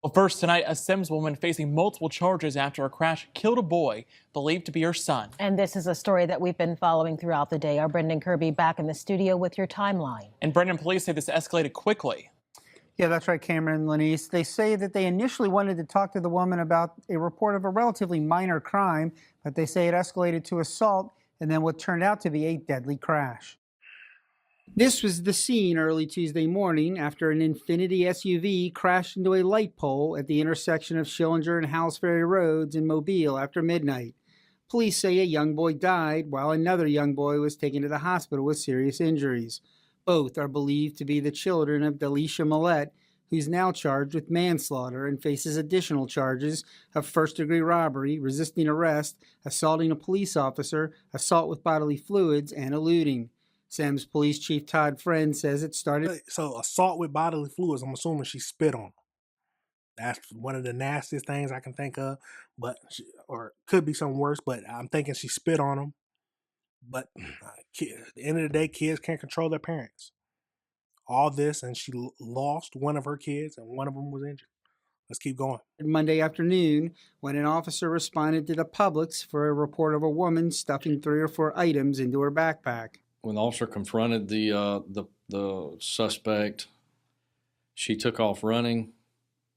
Well, first tonight, a Sims woman facing multiple charges after a crash killed a boy believed to be her son. And this is a story that we've been following throughout the day. Our Brendan Kirby back in the studio with your timeline. And Brendan, police say this escalated quickly. Yeah, that's right, Cameron and Lanice. They say that they initially wanted to talk to the woman about a report of a relatively minor crime, but they say it escalated to assault and then what turned out to be a deadly crash. This was the scene early Tuesday morning after an Infiniti SUV crashed into a light pole at the intersection of Schillinger and Howells Ferry Roads in Mobile after midnight. Police say a young boy died while another young boy was taken to the hospital with serious injuries. Both are believed to be the children of Delisha Millette, who's now charged with manslaughter and faces additional charges of first-degree robbery, resisting arrest, assaulting a police officer, assault with bodily fluids, and eluding. Sam's Police Chief Todd Friend says it started. So assault with bodily fluids, I'm assuming she spit on him. That's one of the nastiest things I can think of, or could be something worse, but I'm thinking she spit on him. But at the end of the day, kids can't control their parents. All this, and she lost one of her kids, and one of them was injured. Let's keep going. Monday afternoon, when an officer responded to the Publix for a report of a woman stuffing 3 or 4 items into her backpack. When the officer confronted the suspect, she took off running.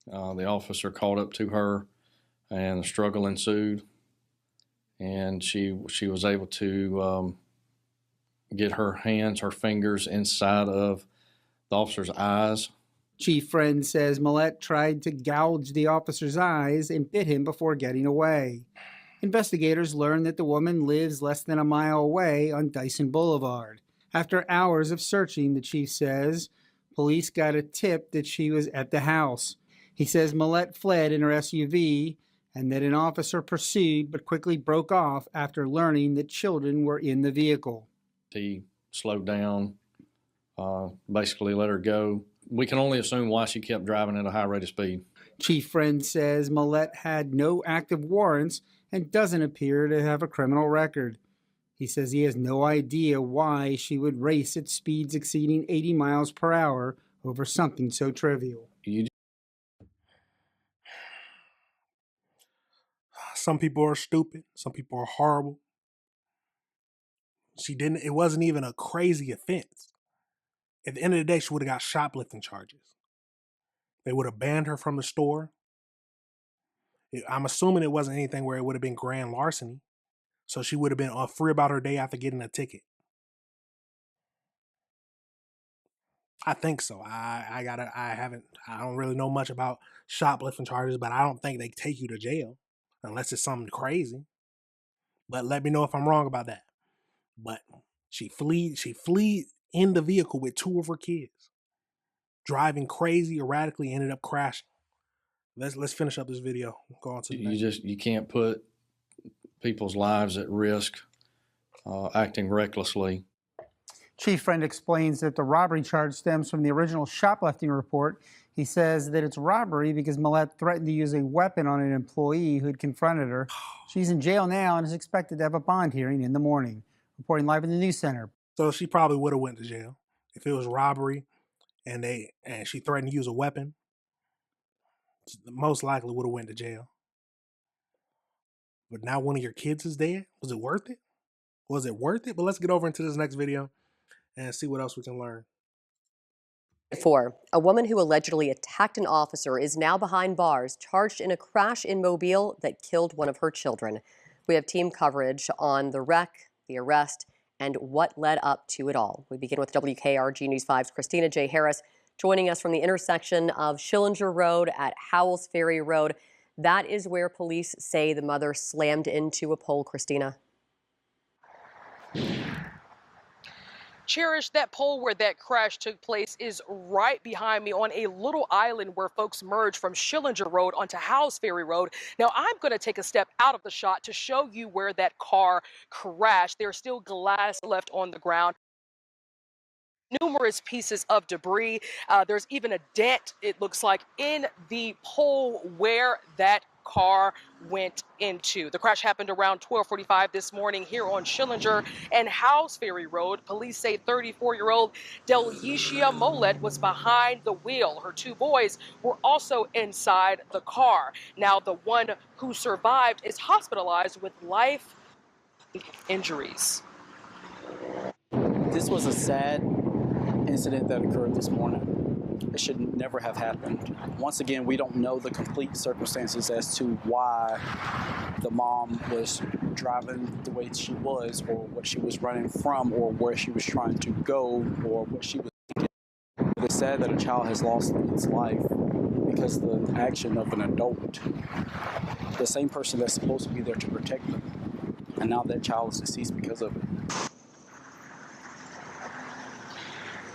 The officer caught up to her, and the struggle ensued. And she was able to get her fingers inside of the officer's eyes. Chief Friend says Millette tried to gouge the officer's eyes and bit him before getting away. Investigators learned that the woman lives less than a mile away on Dyson Boulevard. After hours of searching, the chief says, police got a tip that she was at the house. He says Millette fled in her SUV and that an officer pursued but quickly broke off after learning that children were in the vehicle. He slowed down, basically let her go. We can only assume why she kept driving at a high rate of speed. Chief Friend says Millette had no active warrants and doesn't appear to have a criminal record. He says he has no idea why she would race at speeds exceeding 80 miles per hour over something so trivial. Some people are stupid. Some people are horrible. It wasn't even a crazy offense. At the end of the day, she would have got shoplifting charges. They would have banned her from the store. I'm assuming it wasn't anything where it would have been grand larceny. So she would have been free about her day after getting a ticket. I think so. I don't really know much about shoplifting charges, but I don't think they take you to jail unless it's something crazy. But let me know if I'm wrong about that. But she fled in the vehicle with 2 of her kids, driving crazy, erratically, ended up crashing. Let's finish up this video. Go on to the next. You can't put people's lives at risk acting recklessly. Chief Friend explains that the robbery charge stems from the original shoplifting report. He says that it's robbery because Millette threatened to use a weapon on an employee who had confronted her. She's in jail now and is expected to have a bond hearing in the morning. Reporting live in the news center. So she probably would have went to jail if it was robbery and she threatened to use a weapon. Most likely would have went to jail. But now one of your kids is dead. Was it worth it? Was it worth it? But let's get over into this next video and see what else we can learn. 4. A woman who allegedly attacked an officer is now behind bars, charged in a crash in Mobile that killed one of her children. We have team coverage on the wreck, the arrest, and what led up to it all. We begin with WKRG News 5's Christina J. Harris joining us from the intersection of Schillinger Road at Howells Ferry Road. That is where police say the mother slammed into a pole, Christina. Cherish, that pole where that crash took place is right behind me on a little island where folks merge from Schillinger Road onto Howells Ferry Road. Now, I'm going to take a step out of the shot to show you where that car crashed. There's still glass left on the ground. Numerous pieces of debris. There's even a dent, it looks like, in the pole where that car went into. The crash happened around 12:45 this morning here on Schillinger and Howes Ferry Road. Police say 34-year-old Delishia Mollett was behind the wheel. Her two boys were also inside the car. Now, the one who survived is hospitalized with life injuries. This was a sad incident that occurred this morning. It should never have happened. Once again, we don't know the complete circumstances as to why the mom was driving the way she was, or what she was running from, or where she was trying to go, or what she was thinking. But it's sad that a child has lost its life because of the action of an adult, the same person that's supposed to be there to protect them. And now that child is deceased because of it.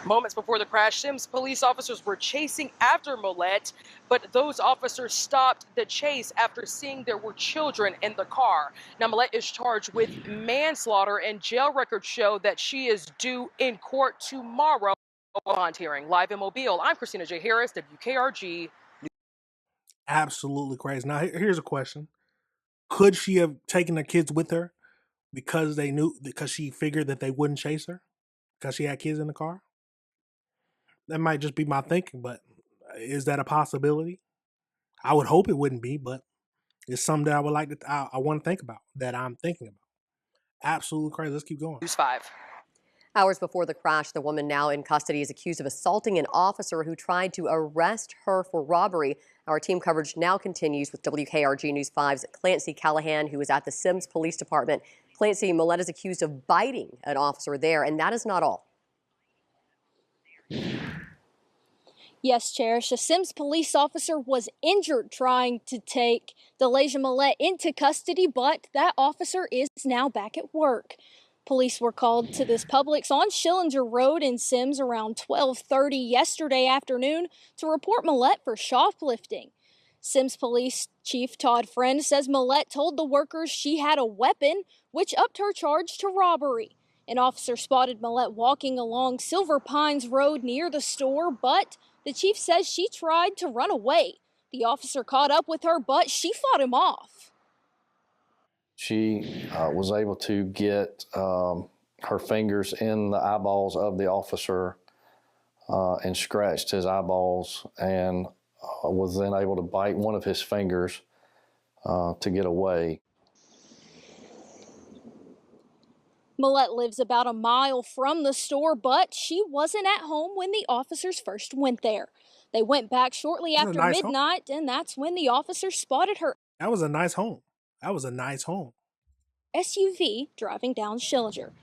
Moments before the crash, Sims police officers were chasing after Mollett, but those officers stopped the chase after seeing there were children in the car. Now, Mollett is charged with manslaughter, and jail records show that she is due in court tomorrow. Bond hearing. Live in Mobile, I'm Christina J. Harris, WKRG. Absolutely crazy. Now, here's a question. Could she have taken the kids with her because she figured that they wouldn't chase her because she had kids in the car? That might just be my thinking, but is that a possibility? I would hope it wouldn't be, but it's something that I would like to, I want to think about, that I'm thinking about. Absolutely crazy. Let's keep going. News 5. Hours before the crash, the woman now in custody is accused of assaulting an officer who tried to arrest her for robbery. Our team coverage now continues with WKRG News 5's Clancy Callahan, who is at the Sims Police Department. Clancy, Mollett is accused of biting an officer there, and that is not all. Yes, Cherish. A Sims police officer was injured trying to take Delishia Mollett into custody, but that officer is now back at work. Police were called to this Publix on Schillinger Road in Sims around 12:30 yesterday afternoon to report Mollett for shoplifting. Sims Police Chief Todd Friend says Mollett told the workers she had a weapon, which upped her charge to robbery. An officer spotted Mollett walking along Silver Pines Road near the store, but the chief says she tried to run away. The officer caught up with her, but she fought him off. She was able to get her fingers in the eyeballs of the officer and scratched his eyeballs, and was then able to bite one of his fingers to get away. Mollett lives about a mile from the store, but she wasn't at home when the officers first went there. They went back shortly after midnight, and that's when the officers spotted her That was a nice home. SUV driving down Schillinger.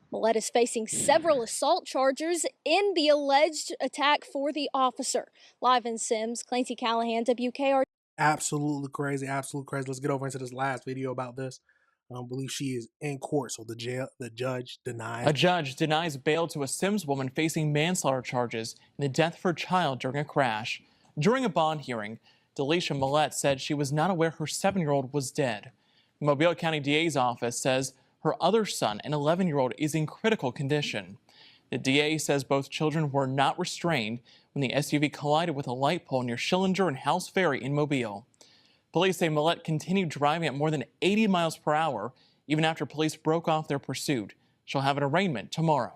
Mollett is facing several assault charges in the alleged attack for the officer. Live in Sims, Clancy Callahan, WKR. Absolutely crazy. Let's get over into this last video about this. I believe she is in court, so the judge denies. A judge denies bail to a Sims woman facing manslaughter charges in the death of her child during a crash. During a bond hearing, Delishia Mollett said she was not aware her 7-year-old was dead. The Mobile County DA's office says her other son, an 11-year-old, is in critical condition. The DA says both children were not restrained when the SUV collided with a light pole near Schillinger and Howes Ferry in Mobile. Police say Mollett continued driving at more than 80 miles per hour, even after police broke off their pursuit. She'll have an arraignment tomorrow.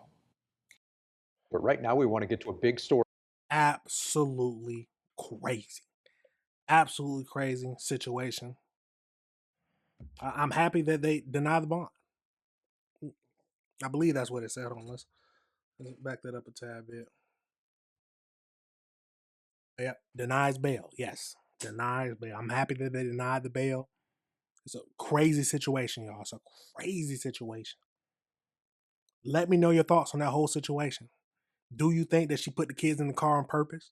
But right now we want to get to a big story. Absolutely crazy situation. I'm happy that they denied the bond. I believe that's what it said on this. Let's back that up a tad bit. Yep, denies bail. Yes, denies bail. I'm happy that they denied the bail. It's a crazy situation, y'all. It's a crazy situation. Let me know your thoughts on that whole situation. Do you think that she put the kids in the car on purpose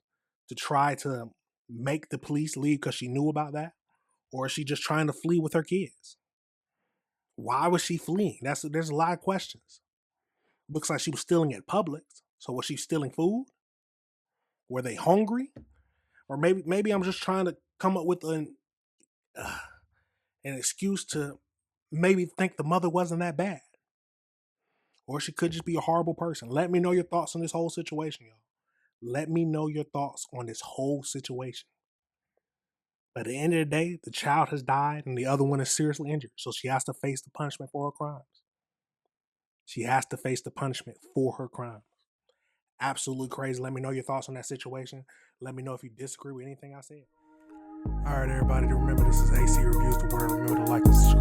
to try to make the police leave because she knew about that? Or is she just trying to flee with her kids? Why was she fleeing? There's a lot of questions. Looks like she was stealing at Publix. So was she stealing food? Were they hungry? Or maybe I'm just trying to come up with an excuse to maybe think the mother wasn't that bad. Or she could just be a horrible person. Let me know your thoughts on this whole situation, y'all. Let me know your thoughts on this whole situation. But at the end of the day, the child has died and the other one is seriously injured. So she has to face the punishment for her crimes. She has to face the punishment for her crimes. Absolutely crazy. Let me know your thoughts on that situation. Let me know if you disagree with anything I said. All right, everybody, remember this is AC Reviews the Word. Remember to like and subscribe.